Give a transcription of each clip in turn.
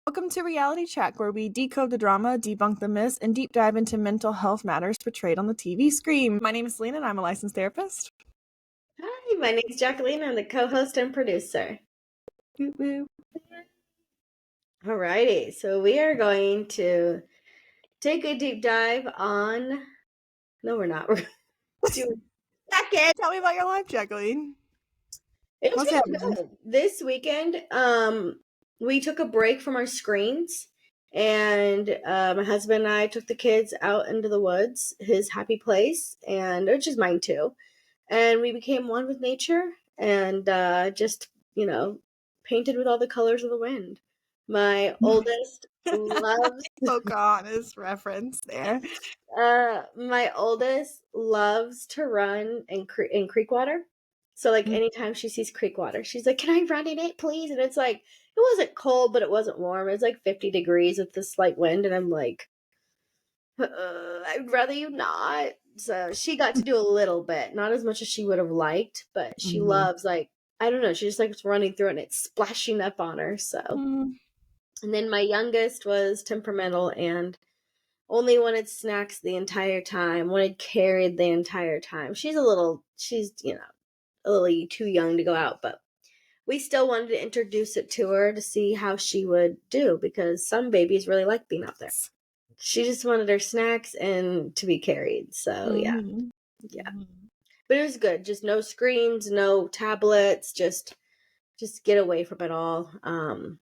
Welcome to Reality Check, where we decode the drama, debunk the myths, and deep dive into mental health matters portrayed on the TV screen. My name is Selena, and I'm a licensed therapist. Hi, my name's Jacqueline. I'm the co-host and producer. Woo woo. Alrighty, so we are going to take a deep dive on... No, we're not. We're going to do a second. Tell me about your life, Jacqueline. It was What's really happening? good. This weekend, we took a break from our screens, and my husband and I took the kids out into the woods, his happy place, and which is mine too. And we became one with nature and just, painted with all the colors of the wind. My oldest loves Pocahontas reference there. my oldest loves to run in creek water. So like anytime she sees creek water, she's like, "Can I run in it, please?" And it's like it wasn't cold, but it wasn't warm. It was like 50 degrees with the slight wind, and I'm like, I'd rather you not. So she got to do a little bit, not as much as she would have liked, but she loves, like, I don't know, she just likes running through it and it's splashing up on her. So, and then my youngest was temperamental and only wanted snacks the entire time, wanted carried the entire time. She's, a little too young to go out, but we still wanted to introduce it to her to see how she would do because some babies really like being out there. She just wanted her snacks and to be carried. So yeah. But it was good. Just no screens, no tablets, just get away from it all. And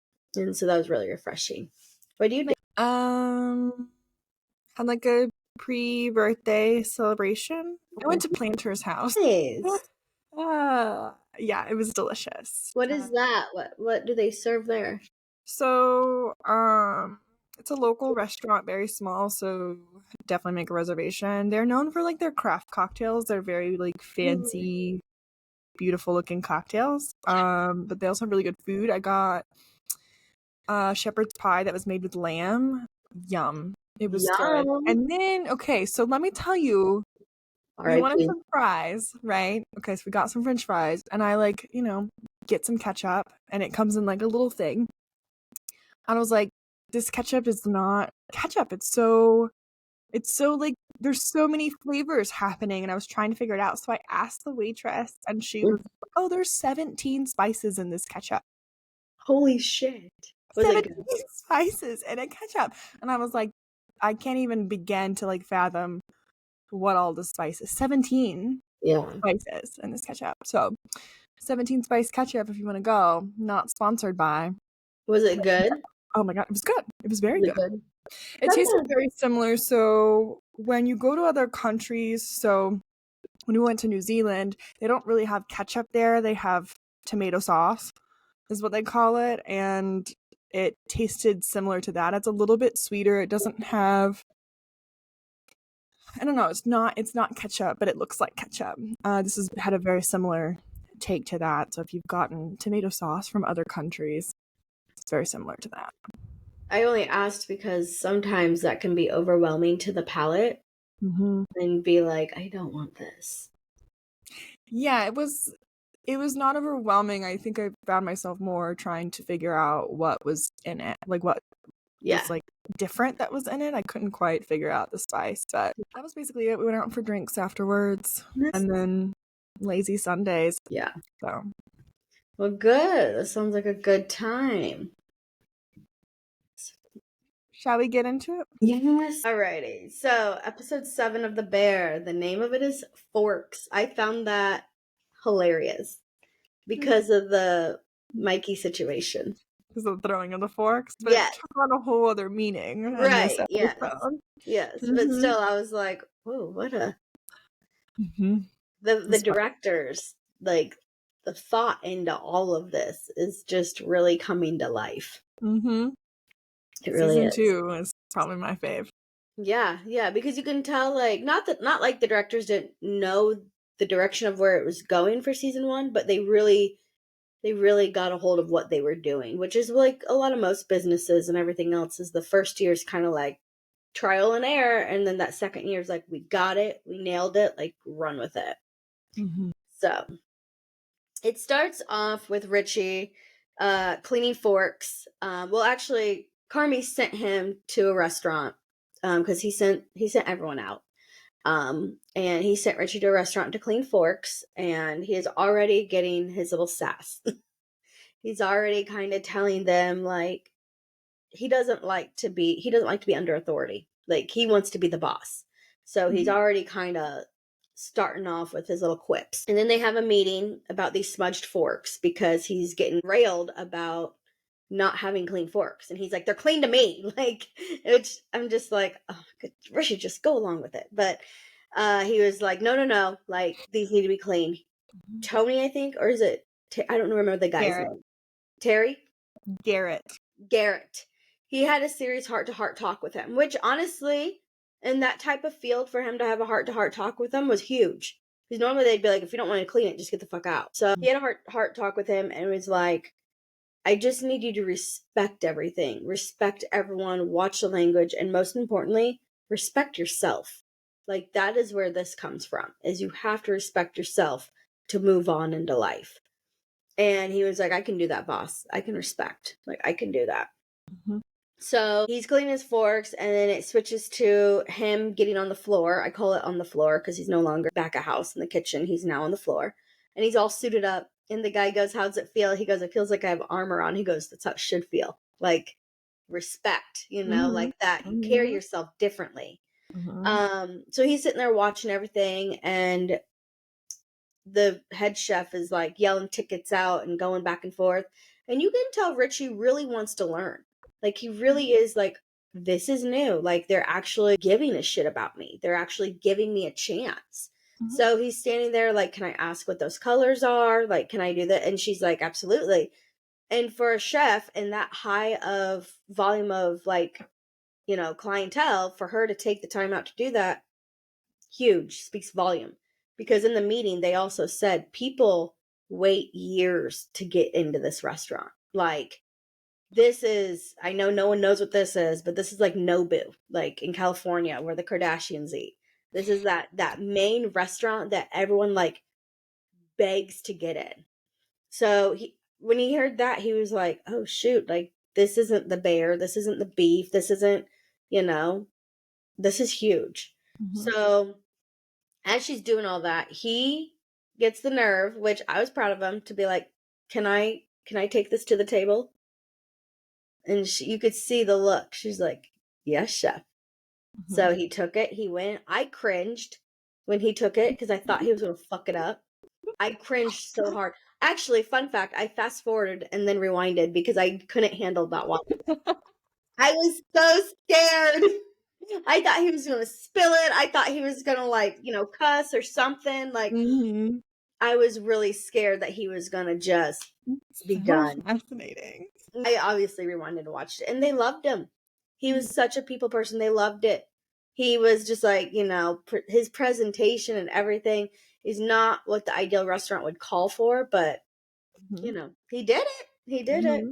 so that was really refreshing. What do you do? Had like a pre-birthday celebration. I went to Planter's house. Nice. Yeah, it was delicious. What is that? What do they serve there? So, it's a local restaurant, very small, so definitely make a reservation. They're known for like their craft cocktails. They're very like fancy, beautiful looking cocktails. But they also have really good food. I got shepherd's pie that was made with lamb. Yum. It was good. And then, okay, so let me tell you, we wanted some fries, right? Okay, so we got some French fries, and I get some ketchup, and it comes in like a little thing. And I was like, this ketchup is not ketchup. It's so like there's so many flavors happening, and I was trying to figure it out. So I asked the waitress, and she was like, "Oh, there's 17 spices in this ketchup." Holy shit! 17 spices in a ketchup, and I was like, I can't even begin to like fathom what all the spices. 17 spices in this ketchup. So 17 spice ketchup if you want to go. Not sponsored by. Was it good? Oh my god, it was good. It was very good. It tasted very similar. So when you go to other countries, so when we went to New Zealand, they don't really have ketchup there. They have tomato sauce, is what they call it. And it tasted similar to that. It's a little bit sweeter. It doesn't have, I don't know, it's not ketchup, but it looks like ketchup. This has had a very similar take to that. So if you've gotten tomato sauce from other countries, it's very similar to that. I only asked because sometimes that can be overwhelming to the palate and be like, I don't want this. Yeah, it was not overwhelming. I think I found myself more trying to figure out what was in it, like what was like different that was in it. I couldn't quite figure out the spice, but that was basically it. We went out for drinks afterwards, and then lazy Sundays. Yeah. So, well, good. That sounds like a good time. Shall we get into it? Yes. Alrighty. So, episode 7 of The Bear. The name of it is Forks. I found that hilarious because of the Mikey situation. Because of the throwing of the forks, but it took on a whole other meaning. Right. Yes. But still, I was like, "Whoa, what a." The directors, like the thought into all of this is just really coming to life. It really is. Season 2 is probably my fave. Yeah, because you can tell, like, not like the directors didn't know the direction of where it was going for season 1, but they really got a hold of what they were doing, which is like a lot of most businesses and everything else. Is the first year is kind of like trial and error, and then that second year is like, we got it, we nailed it, like, run with it. So it starts off with Richie cleaning forks. Well, actually, Carmi sent him to a restaurant because he sent everyone out. And he sent Richie to a restaurant to clean forks, and he is already getting his little sass. He's already kind of telling them like he doesn't like to be under authority. Like he wants to be the boss. So he's already kind of starting off with his little quips. And then they have a meeting about these smudged forks because he's getting railed about not having clean forks. And he's like, they're clean to me. Like, which I'm just like, oh, Richie, just go along with it. But he was like, no, like these need to be clean. Tony, I think, or is it? I don't remember the guy's name. Terry? Garrett. He had a serious heart-to-heart talk with him, which honestly, in that type of field, for him to have a heart-to-heart talk with him was huge. Because normally they'd be like, if you don't want to clean it, just get the fuck out. So he had a heart talk with him and was like, I just need you to respect everything. Respect everyone, watch the language, and most importantly, respect yourself. Like, that is where this comes from, is you have to respect yourself to move on into life. And he was like, I can do that, boss. I can respect. Like, I can do that. So he's cleaning his forks, and then it switches to him getting on the floor. I call it on the floor because he's no longer back at house in the kitchen. He's now on the floor. And he's all suited up. And the guy goes, how's it feel? He goes, it feels like I have armor on. He goes, that's how it should feel. Like, respect, like that. You carry yourself differently. So he's sitting there watching everything, and the head chef is like yelling tickets out and going back and forth. And you can tell Richie really wants to learn. Like, he really is like, this is new. Like, they're actually giving a shit about me. They're actually giving me a chance. So he's standing there like, can I ask what those colors are? Like, can I do that? And she's like, absolutely. And for a chef in that high of volume of like, clientele, for her to take the time out to do that, huge, speaks volume. Because in the meeting, they also said people wait years to get into this restaurant. Like, this is, I know no one knows what this is, but this is like Nobu, like in California where the Kardashians eat. This is that main restaurant that everyone like begs to get in. So when he heard that, he was like, oh shoot, like this isn't the bear, this isn't the beef, this isn't, this is huge. So as she's doing all that, he gets the nerve, which I was proud of him, to be like, can I take this to the table? And you could see the look. She's like, yes, chef. So he took it. He went. I cringed when he took it because I thought he was going to fuck it up. I cringed so hard. Actually, fun fact, I fast forwarded and then rewinded because I couldn't handle that one. I was so scared. I thought he was going to spill it. I thought he was going to like, cuss or something. Like, I was really scared that he was going to just be done. Fascinating. I obviously rewinded and watched it, and they loved him. He was such a people person. They loved it. He was just like, his presentation and everything is not what the ideal restaurant would call for, but, he did it. He did it.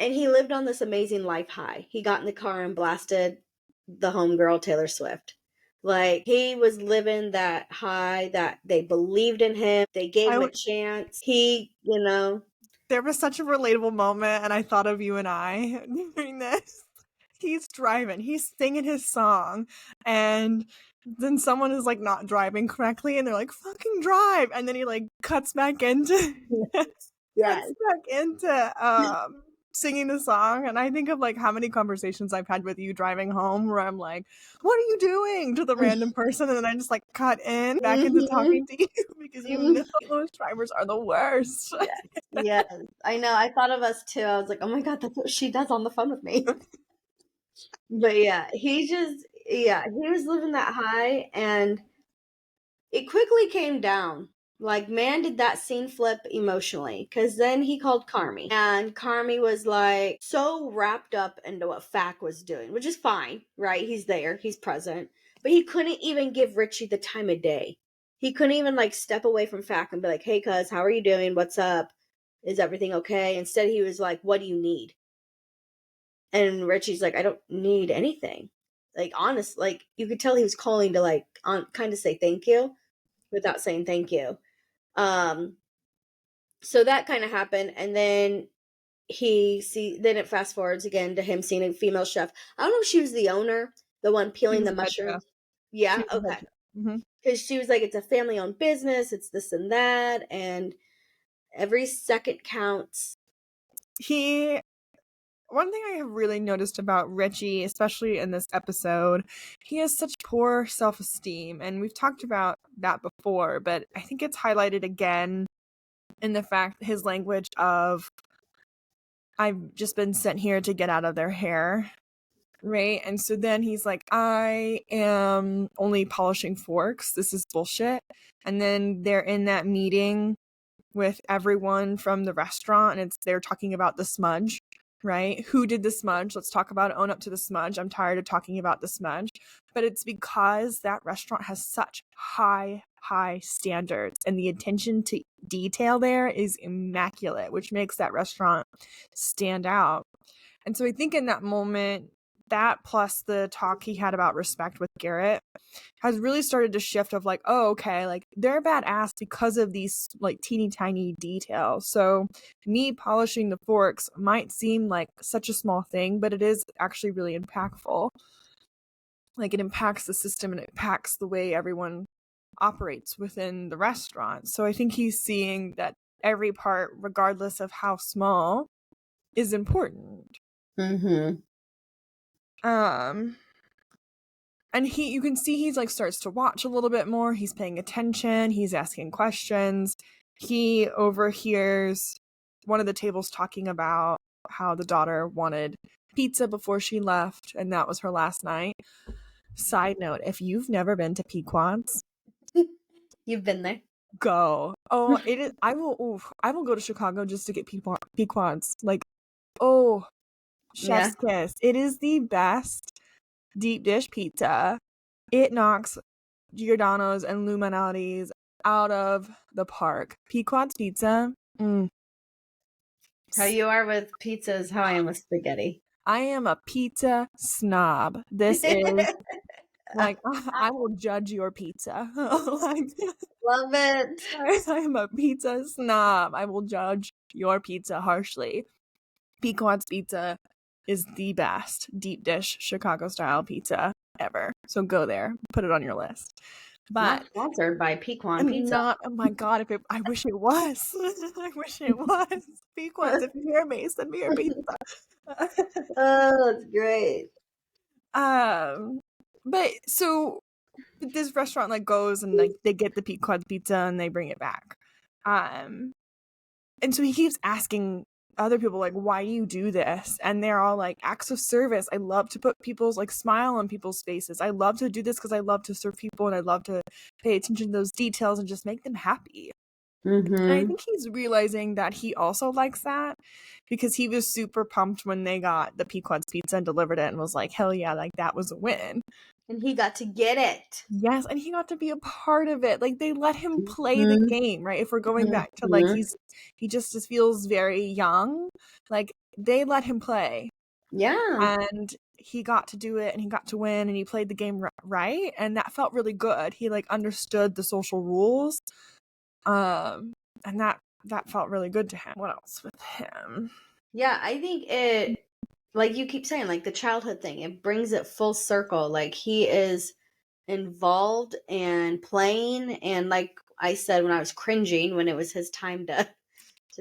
And he lived on this amazing life high. He got in the car and blasted the homegirl, Taylor Swift. Like, he was living that high, that they believed in him. They gave him a chance. There was such a relatable moment, and I thought of you and I doing this. He's driving, he's singing his song, and then someone is like not driving correctly, and they're like, fucking drive, and then he like cuts back into singing the song. And I think of like how many conversations I've had with you driving home where I'm like, what are you doing, to the random person, and then I just like cut in back into talking to you because those drivers are the worst. Yes, I know. I thought of us too. I was like, oh my god, that's what she does on the phone with me. But yeah, he was living that high, and it quickly came down. Like, man, did that scene flip emotionally. Because then he called Carmi. And Carmi was like so wrapped up into what Fac was doing, which is fine, right? He's there, he's present. But he couldn't even give Richie the time of day. He couldn't even like step away from Fac and be like, hey, cuz, how are you doing? What's up? Is everything okay? Instead, he was like, what do you need? And Richie's like, I don't need anything. Like, honest, like, you could tell he was calling to like kind of say thank you without saying thank you. So that kind of happened, and then then it fast forwards again to him seeing a female chef. I don't know if she was the owner, the one She peeling was the the head chef. mushrooms. She Yeah, was the head okay. chef. Hmm. Because she was like, it's a family owned business, it's this and that, and every second counts. One thing I have really noticed about Richie, especially in this episode, he has such poor self-esteem, and we've talked about that before, but I think it's highlighted again in the fact his language of I've just been sent here to get out of their hair, right? And so then he's like, I am only polishing forks. This is bullshit. And then they're in that meeting with everyone from the restaurant, and they're talking about the smudge, right? Who did the smudge? Let's talk about it. Own up to the smudge. I'm tired of talking about the smudge. But it's because that restaurant has such high standards, and the attention to detail there is immaculate, which makes that restaurant stand out. And so I think in that moment, that plus the talk he had about respect with Garrett has really started to shift of like, oh, okay, like they're badass because of these like teeny tiny details. So me polishing the forks might seem like such a small thing, but it is actually really impactful. Like it impacts the system and it impacts the way everyone operates within the restaurant. So I think he's seeing that every part, regardless of how small, is important. Mm-hmm. And you can see he's like starts to watch a little bit more. He's paying attention. He's asking questions. He overhears one of the tables talking about how the daughter wanted pizza before she left, and that was her last night. Side note: if you've never been to Pequod's, You've been there. go. Oh, it is. I will. Oof, I will go to Chicago just to get Pequod's. Like, oh, Yeah. chef's kiss. It is the best deep dish pizza. It knocks Giordano's and Luminati's out of the park. Pequod's Pizza. How you are with pizza is how I am with spaghetti. I am a pizza snob. This is like I will judge your pizza. Like, Love it. I am a pizza snob. I will judge your pizza harshly. Pequod's Pizza is the best deep dish Chicago style pizza ever. So go there, put it on your list. But Not sponsored by Pequan I'm Pizza. not. Oh my god! I wish it was. I wish it was. Pequod's, if you hear me, send me your pizza. Oh, that's great. um, but so this restaurant like goes and like they get the Pequod's pizza and they bring it back. Um, and so he keeps asking other people like, why do you do this? And they're all like, acts of service. I love to put people's like smile on people's faces. I love to do this because I love to serve people and I love to pay attention to those details and just make them happy. And I Mm-hmm. think he's realizing that he also likes that because he was super pumped when they got the Pequod's pizza and delivered it and was like, hell yeah, like that was a win. And he got to get it. Yes, and he got to be a part of it. Like they let him play the Mm-hmm. game, right? If we're going back to like Mm-hmm. he just feels very young. Like they let him play. Yeah. And he got to do it and he got to win and he played the game right and that felt really good. He like understood the social rules. And that felt really good to him. What else with him? Yeah, I think it, like you keep saying, like the childhood thing, it brings it full circle. Like he is involved and playing, and like I said when I was cringing when it was his time to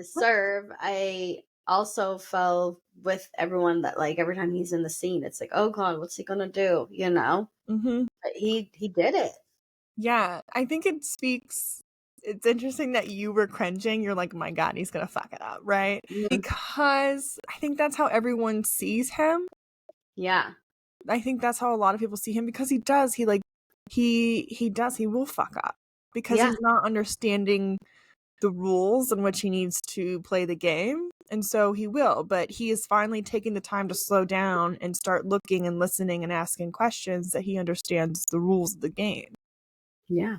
serve, I also fell with everyone that like every time he's in the scene, it's like, oh god, what's he gonna do? You know? Mm-hmm. But he did it. Yeah, I think it speaks. It's interesting that you were cringing. You're like, my God, he's gonna fuck it up, right? Mhm. Because I think that's how everyone sees him. Yeah. I think that's how a lot of people see him because he does. He like he does. He will fuck up because Yeah. he's not understanding the rules in which he needs to play the game. And so he will, but he is finally taking the time to slow down and start looking and listening and asking questions that he understands the rules of the game. Yeah.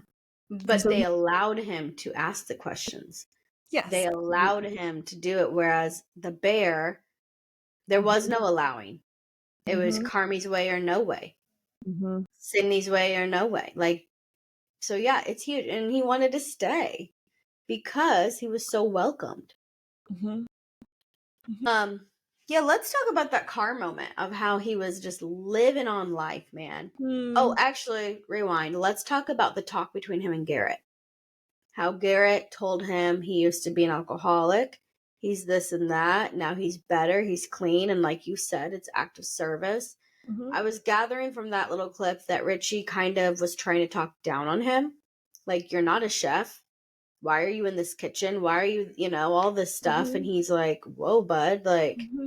And But so they allowed him to ask the questions. yes, They allowed absolutely. him to do it, whereas the bear, there was no allowing. It was Mm-hmm. Carmi's way or no way. Mm-hmm. Sydney's way or no way. Like, so yeah, it's huge. And he wanted to stay. because he was so welcomed. Mm-hmm. Yeah, let's talk about that car moment of how he was just living on life, man. Oh, actually, rewind. Let's talk about the talk between him and Garrett. How Garrett told him he used to be an alcoholic. He's this and that. Now he's better. He's clean. And like you said, it's act of service. Mm-hmm. I was gathering from that little clip that Richie kind of was trying to talk down on him. Like, you're not a chef. Why are you in this kitchen? Why are you, all this stuff? Mm-hmm. And he's like, whoa, bud, like, Mm-hmm.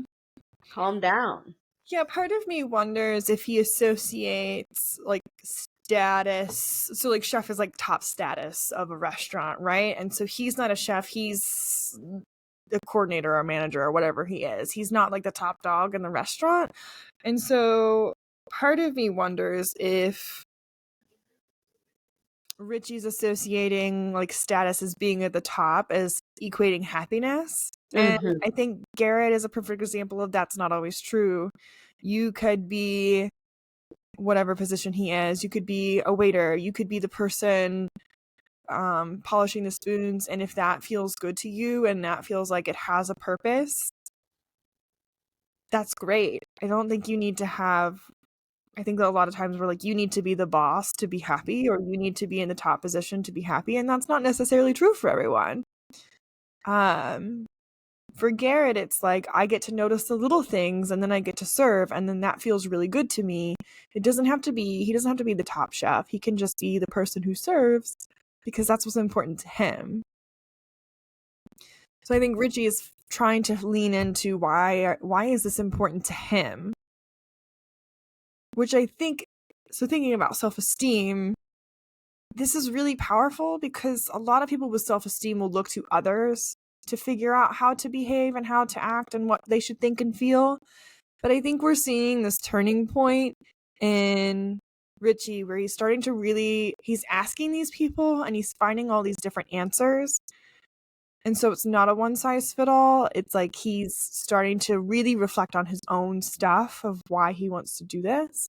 calm down. Yeah, part of me wonders if he associates like status. So like chef is like top status of a restaurant, right? And so he's not a chef, he's the coordinator or manager or whatever he is. He's not like the top dog in the restaurant. And so part of me wonders if Richie's associating like status as being at the top as equating happiness. And Mm-hmm. I think Garrett is a perfect example of that's not always true. You could be whatever position he is. You could be a waiter. You could be the person polishing the spoons. And if that feels good to you and that feels like it has a purpose, that's great. I don't think you need to have. I think that a lot of times we're like, you need to be the boss to be happy, or you need to be in the top position to be happy, and that's not necessarily true for everyone. For Garrett, it's like I get to notice the little things, and then I get to serve, and then that feels really good to me. He doesn't have to be the top chef. He can just be the person who serves because that's what's important to him. So I think Richie is trying to lean into why is this important to him? Which I think, so thinking about self-esteem, this is really powerful because a lot of people with self-esteem will look to others to figure out how to behave and how to act and what they should think and feel. But I think we're seeing this turning point in Richie where he's starting to he's asking these people and he's finding all these different answers. And so it's not a one size fit all. It's like he's starting to really reflect on his own stuff of why he wants to do this.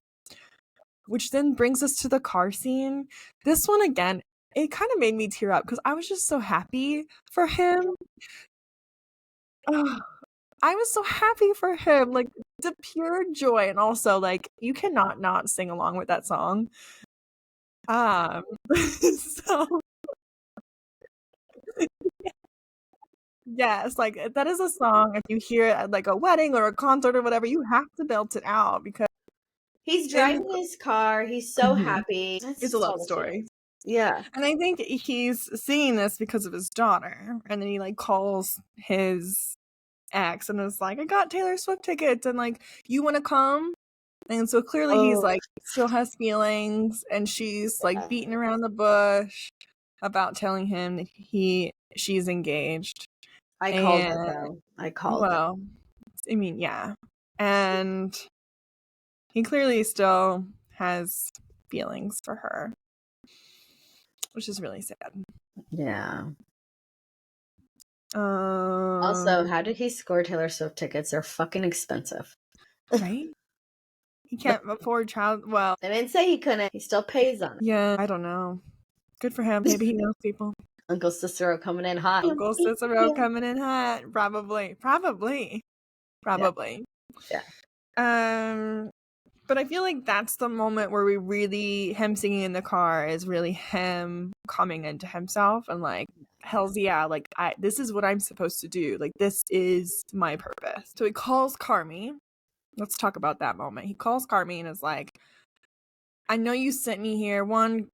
Which then brings us to the car scene. This one, again, it kind of made me tear up because I was just so happy for him. Ugh, I was so happy for him. Like, the pure joy. And also, like, you cannot not sing along with that song. So, yes, like, that is a song, if you hear it at, like, a wedding or a concert or whatever, you have to belt it out because He's driving his car. He's so happy. It's a love story. Yeah. And I think he's singing this because of his daughter. And then he like calls his ex and is like, I got Taylor Swift tickets and like, you want to come? And so clearly he's like, still has feelings, and she's like beating around the bush about telling him that she's engaged. I called it though. I called it. Well, I mean, yeah. And he clearly still has feelings for her, which is really sad. Yeah. Also, how did he score Taylor Swift tickets? They're fucking expensive. Right? He can't afford well. I didn't say he couldn't. He still pays on it. Yeah, I don't know. Good for him. Maybe he knows people. Uncle Cicero coming in hot. Uncle Cicero coming in hot. Probably. Yeah. But I feel like that's the moment where him singing in the car is really him coming into himself and like, hells yeah, like this is what I'm supposed to do. Like, this is my purpose. So he calls Carmi. Let's talk about that moment. He calls Carmi and is like, I know you sent me here. One,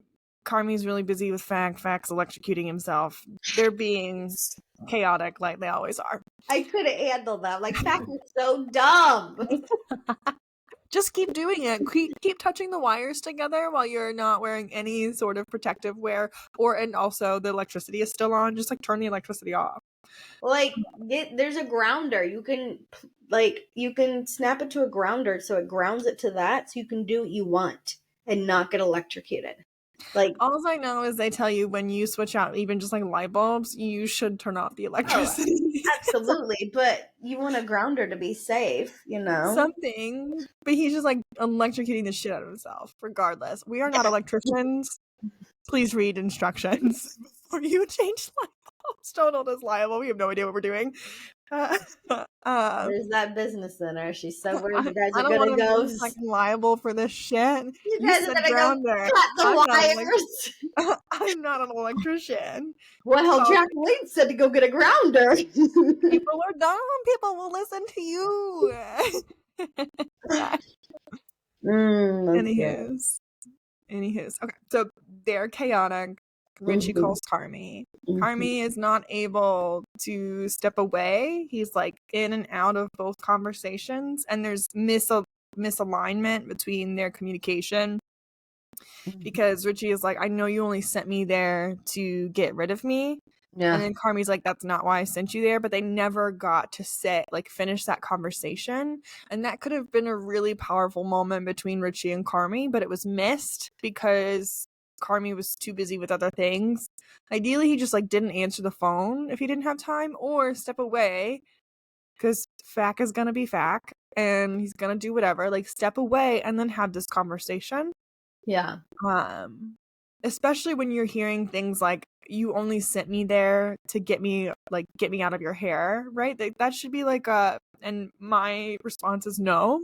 Carmi's really busy with Fax electrocuting himself. They're being chaotic like they always are. I couldn't handle that. Like, Fax is so dumb. Just keep doing it. Keep touching the wires together while you're not wearing any sort of protective wear. And also the electricity is still on. Just like turn the electricity off. Like, there's a grounder. You can snap it to a grounder so it grounds it to that so you can do what you want and not get electrocuted. Like, all I know is they tell you when you switch out even just like light bulbs, you should turn off the electricity. Oh, absolutely, but you want a grounder to be safe, Something. But he's just like electrocuting the shit out of himself. Regardless, we are not electricians. Please read instructions before you change light bulbs. Don't hold us liable. We have no idea what we're doing. There's that business center. She's somewhere. You guys I are don't want gonna to go. be fucking liable for this shit. You You guys are said gonna go grounder. cut I'm the not wires. I'm not an electrician. Well, So Jacqueline said to go get a grounder. people are dumb. People will listen to you. That's good. Anywho's. Okay, so they're chaotic. Richie Mhm, calls Carmi. mhm. Carmi is not able to step away. He's like in and out of both conversations, and there's misalignment between their communication because Richie is like, I know you only sent me there to get rid of me. And Yeah. then Carmi's like, that's not why I sent you there. But they never got to finish that conversation. And that could have been a really powerful moment between Richie and Carmi, but it was missed because Carmi was too busy with other things. Ideally, he just didn't answer the phone if he didn't have time or step away because Fack is going to be Fack and he's going to do whatever. Like, step away and then have this conversation. Yeah. Especially when you're hearing things like you only sent me there to get me out of your hair, right? That should be and my response is no.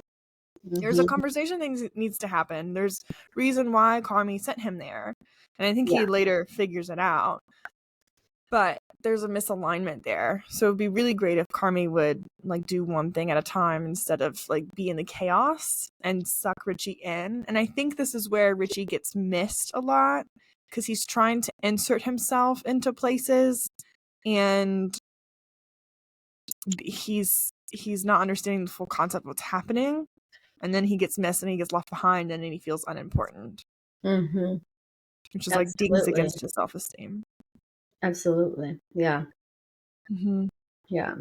There's a Mhm. conversation that needs to happen. There's reason why Carmi sent him there. And I think Yeah. he later figures it out. But there's a misalignment there. So it'd be really great if Carmi would do one thing at a time instead of be in the chaos and suck Richie in. And I think this is where Richie gets missed a lot because he's trying to insert himself into places and he's not understanding the full concept of what's happening. And then he gets missed and he gets left behind and then he feels unimportant. Mhm. Which is dings Absolutely. against his self-esteem. Absolutely. Yeah. Mm-hmm. Yeah.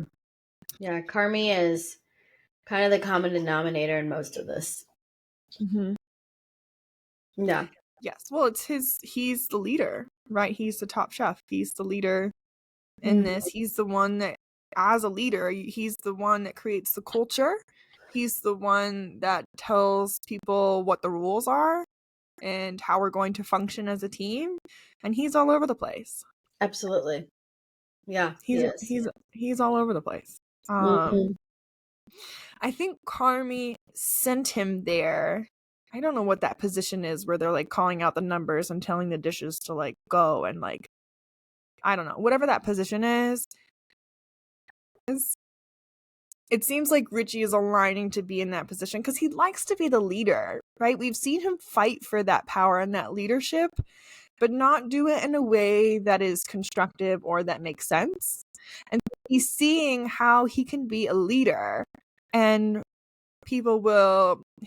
Yeah. Carmi is kind of the common denominator in most of this. Mm-hmm. Yeah. Yes. Well, he's the leader, right? He's the top chef. He's the leader in this. He's the one that, as a leader, he's the one that creates the culture. He's the one that tells people what the rules are and how we're going to function as a team. And he's all over the place. Absolutely. Yeah, he is. He's all over the place. Mhm. I think Carmi sent him there. I don't know what that position is where they're calling out the numbers and telling the dishes to go and I don't know. Whatever that position is, it seems like Richie is aligning to be in that position because he likes to be the leader, right? We've seen him fight for that power and that leadership, but not do it in a way that is constructive or that makes sense. And he's seeing how he can be a leader and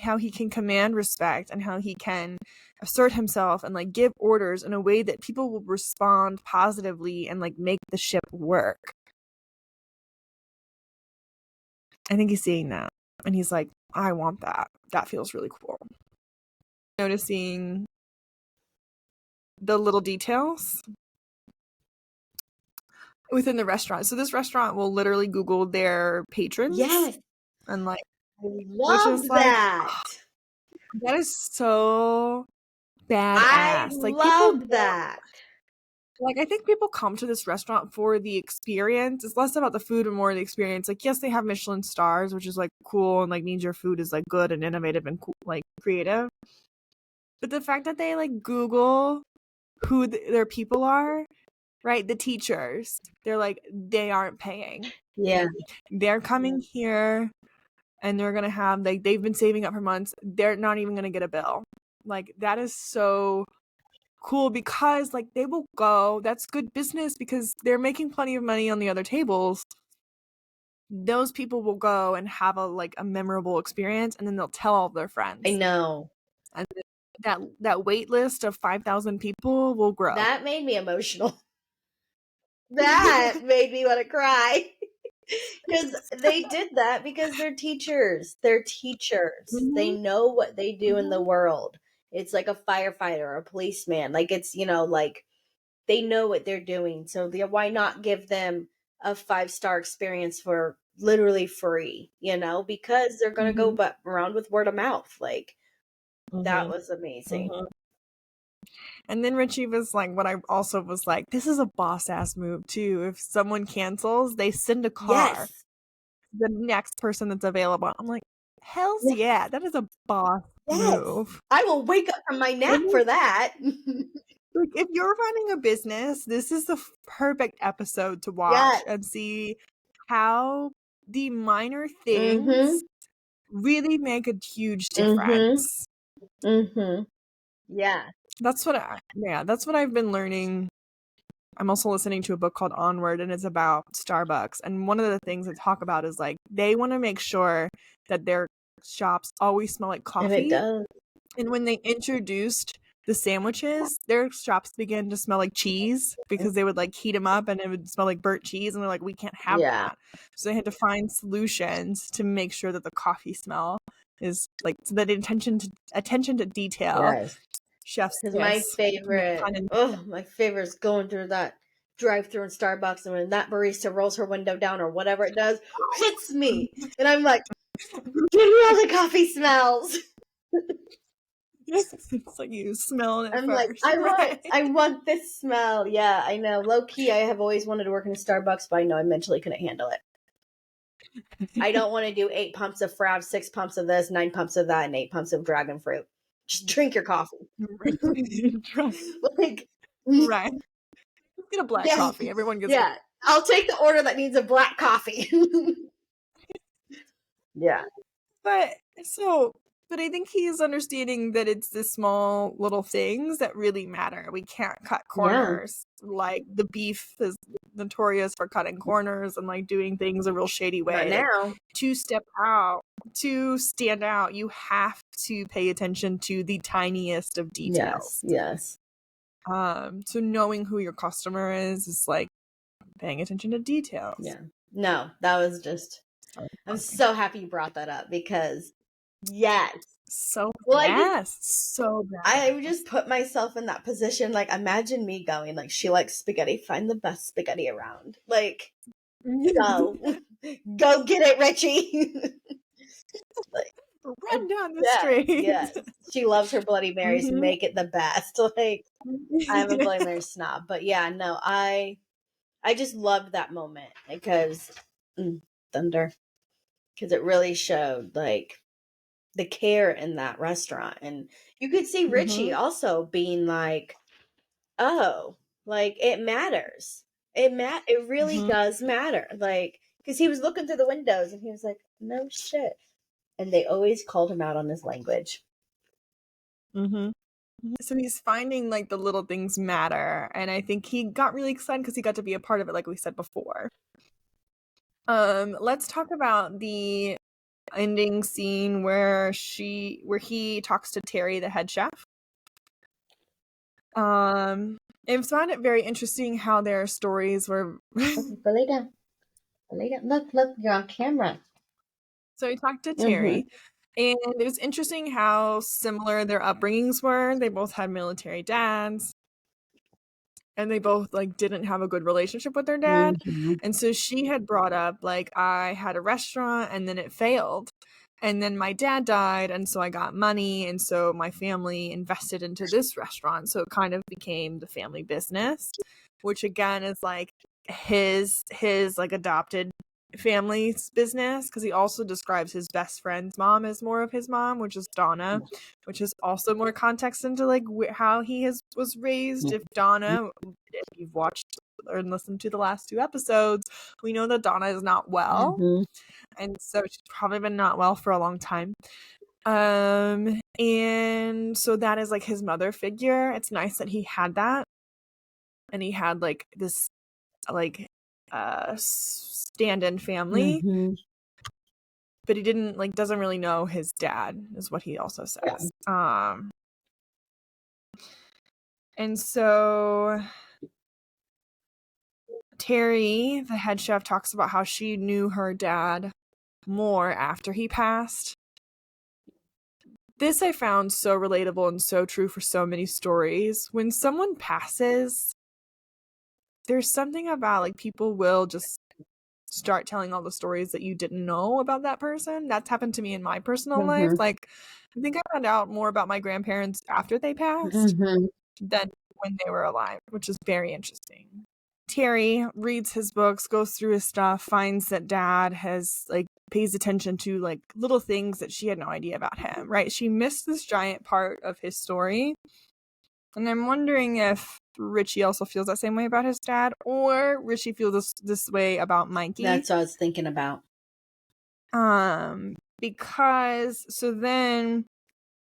how he can command respect and how he can assert himself and give orders in a way that people will respond positively and make the ship work. I think he's seeing that and he's like, I want that. That feels really cool. Noticing the little details within the restaurant. So this restaurant will literally Google their patrons. Yes. And I which is love that. That is so badass. I People love that. I think people come to this restaurant for the experience. It's less about the food and more the experience. Yes, they have Michelin stars, which is cool and means your food is good and innovative and cool, creative. But the fact that they Google who their people are, right? The teachers, they're they aren't paying. Yeah. They're coming here and they're gonna have they've been saving up for months. They're not even gonna get a bill. That is so cool because they will go. That's good business because they're making plenty of money on the other tables. Those people will go and have a memorable experience and then they'll tell all their friends. I know. And that wait list of 5,000 people will grow. That made me emotional. That made me want to cry. Because they did that because they're teachers. They're teachers. Mm-hmm. They know what they do in the world. It's like a firefighter or a policeman. It's, they know what they're doing. So why not give them a 5-star experience for literally free, because they're going to go around with word of mouth. That was amazing. And then Richie was like, what I also was like, this is a boss ass move too. If someone cancels, they send a car Yes. the next person that's available. I'm like, hells yeah, that is a boss move. I will wake up from my nap And for that. like, if you're running a business, this is the perfect episode to watch and see how the minor things really make a huge difference. Yeah. That's what I've been learning. I'm also listening to a book called Onward, and it's about Starbucks. And one of the things they talk about is like they want to make sure that their shops always smell like coffee. And it does. And when they introduced the sandwiches, their shops began to smell like cheese because they would like heat them up and it would smell like burnt cheese. And they're like, we can't have that. So they had to find solutions to make sure that the coffee smell is like, so that attention to detail. Yes. Chef's Because my favorite is going through that drive-through in Starbucks, and when that barista rolls her window down or whatever it does, hits me, and I'm like, give me all the coffee smells. It's like you smell it. I'm first, like, I want this smell. Yeah, I know. Low key, I have always wanted to work in a Starbucks, but I know I mentally couldn't handle it. I don't want to do 8 pumps of Frav, 6 pumps of this, 9 pumps of that, and 8 pumps of dragon fruit. Just drink your coffee. Like, right. Let's get a black coffee. Everyone gets one. I'll take the order that needs a black coffee. Yeah. But I think he's understanding that it's the small little things that really matter. We can't cut corners. Like the beef is notorious for cutting corners and like doing things a real shady way. But now, like, to stand out, you have to pay attention to the tiniest of details. Yes. So knowing who your customer is like paying attention to details. Yeah. No, that was just. I'm so happy you brought that up because. Yes. So so bad. I just put myself in that position. Like, imagine me going, like, she likes spaghetti. Find the best spaghetti around. Like, go get it, Richie. Like, run down the street. Yes. She loves her Bloody Marys. Make it the best. Like, I'm a Bloody Mary snob, but yeah, no, I just loved that moment because thunder, because it really showed like the care in that restaurant. And you could see Richie also being like, oh, like it matters. It really does matter. Like, because he was looking through the windows and he was like, no shit. And they always called him out on his language. So he's finding like the little things matter. And I think he got really excited because he got to be a part of it, like we said before. Let's talk about the ending scene where he talks to Terry, the head chef. I found it very interesting how their stories were. Lay down. Look, you're on camera. So he talked to Terry, and it was interesting how similar their upbringings were. They both had military dads. And they both like didn't have a good relationship with their dad. And so she had brought up like, I had a restaurant and then it failed. And then my dad died and so I got money and so my family invested into this restaurant. So it kind of became the family business, which again is like his like adopted family's business, because he also describes his best friend's mom as more of his mom, which is Donna, which is also more context into like how he was raised. If you've watched or listened to the last 2 episodes, we know that Donna is not well, and so she's probably been not well for a long time. And so that is like his mother figure. It's nice that he had that, and he had like this like stand-in family, but he doesn't really know his dad, is what he also says. And so Terry, the head chef, talks about how she knew her dad more after he passed. This I found so relatable and so true for so many stories. When someone passes, there's something about like people will just start telling all the stories that you didn't know about that person. That's happened to me in my personal life. Like, I think I found out more about my grandparents after they passed. than when they were alive, which is very interesting. Terry reads his books, goes through his stuff, finds that dad has pays attention to little things that she had no idea about him, right? She missed this giant part of his story. And I'm wondering if Richie also feels that same way about his dad, or Richie feels this way about Mikey. That's what I was thinking about. Because so then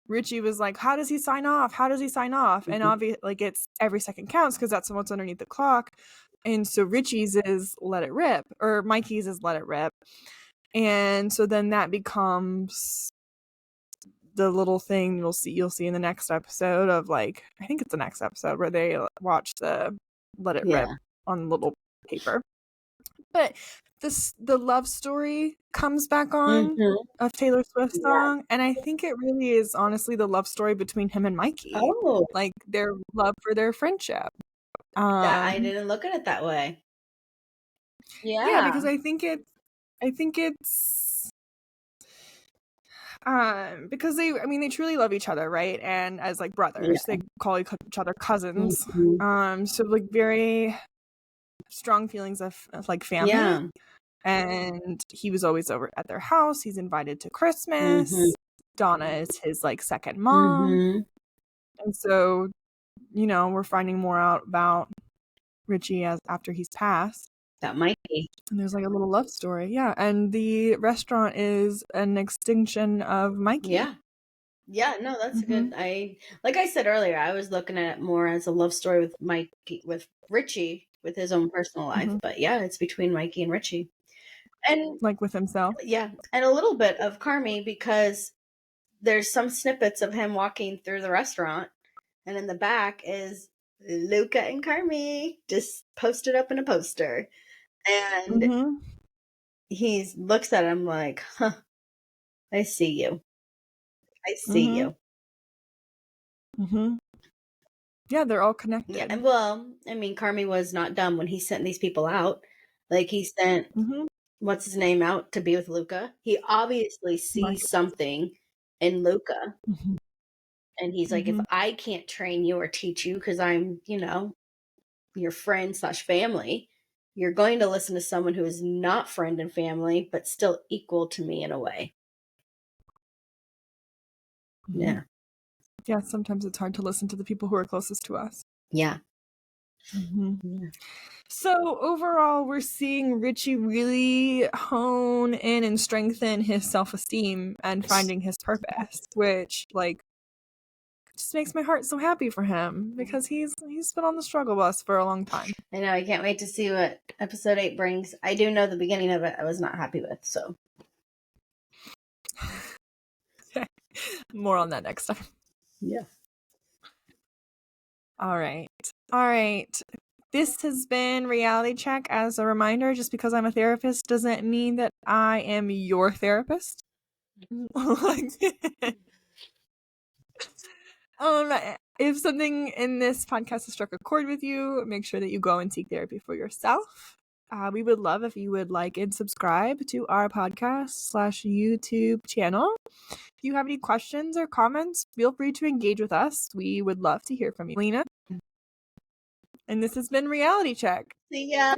Richie was like, how does he sign off? How does he sign off? Mm-hmm. And obviously, it's every second counts because that's what's underneath the clock. And so Richie's is let it rip, or Mikey's is let it rip. And so then that becomes the little thing you'll see in the next episode of I think it's the next episode where they watch the let it rip on little paper. But the love story comes back on of Taylor Swift's song, and I think it really is honestly the love story between him and Mikey. Oh, their love for their friendship. I didn't look at it that way. Yeah, because I think it's because they truly love each other, right? And as brothers, they call each other cousins. So very strong feelings of family. Yeah. And he was always over at their house. He's invited to Christmas. Donna is his second mom. And so, we're finding more out about Richie after he's passed. That might be. And there's a little love story. Yeah. And the restaurant is an extinction of Mikey. Yeah. Yeah, no, that's good. Like I said earlier, I was looking at it more as a love story with Mikey, with Richie, with his own personal life. But yeah, it's between Mikey and Richie. And with himself. Yeah. And a little bit of Carmi, because there's some snippets of him walking through the restaurant, and in the back is Luca and Carmi just posted up in a poster. And he looks at him like, huh, I see you. I see you. Yeah, they're all connected. Yeah, well, Carmi was not dumb when he sent these people out. He sent, what's his name, out to be with Luca. He obviously sees something in Luca. And he's like, if I can't train you or teach you because I'm, your friend / family, you're going to listen to someone who is not friend and family, but still equal to me in a way. Yeah. Yeah, sometimes it's hard to listen to the people who are closest to us. Yeah. Yeah. So overall, we're seeing Richie really hone in and strengthen his self-esteem and finding his purpose, which just makes my heart so happy for him, because he's been on the struggle bus for a long time. I know. I can't wait to see what episode 8 brings. I do know the beginning of it I was not happy with, so. More on that next time. Yeah. All right. This has been Reality Check. As a reminder, just because I'm a therapist doesn't mean that I am your therapist. If something in this podcast has struck a chord with you, make sure that you go and seek therapy for yourself. We would love if you would like and subscribe to our podcast / YouTube channel. If you have any questions or comments, feel free to engage with us. We would love to hear from you, Lena. And this has been Reality Check. See ya.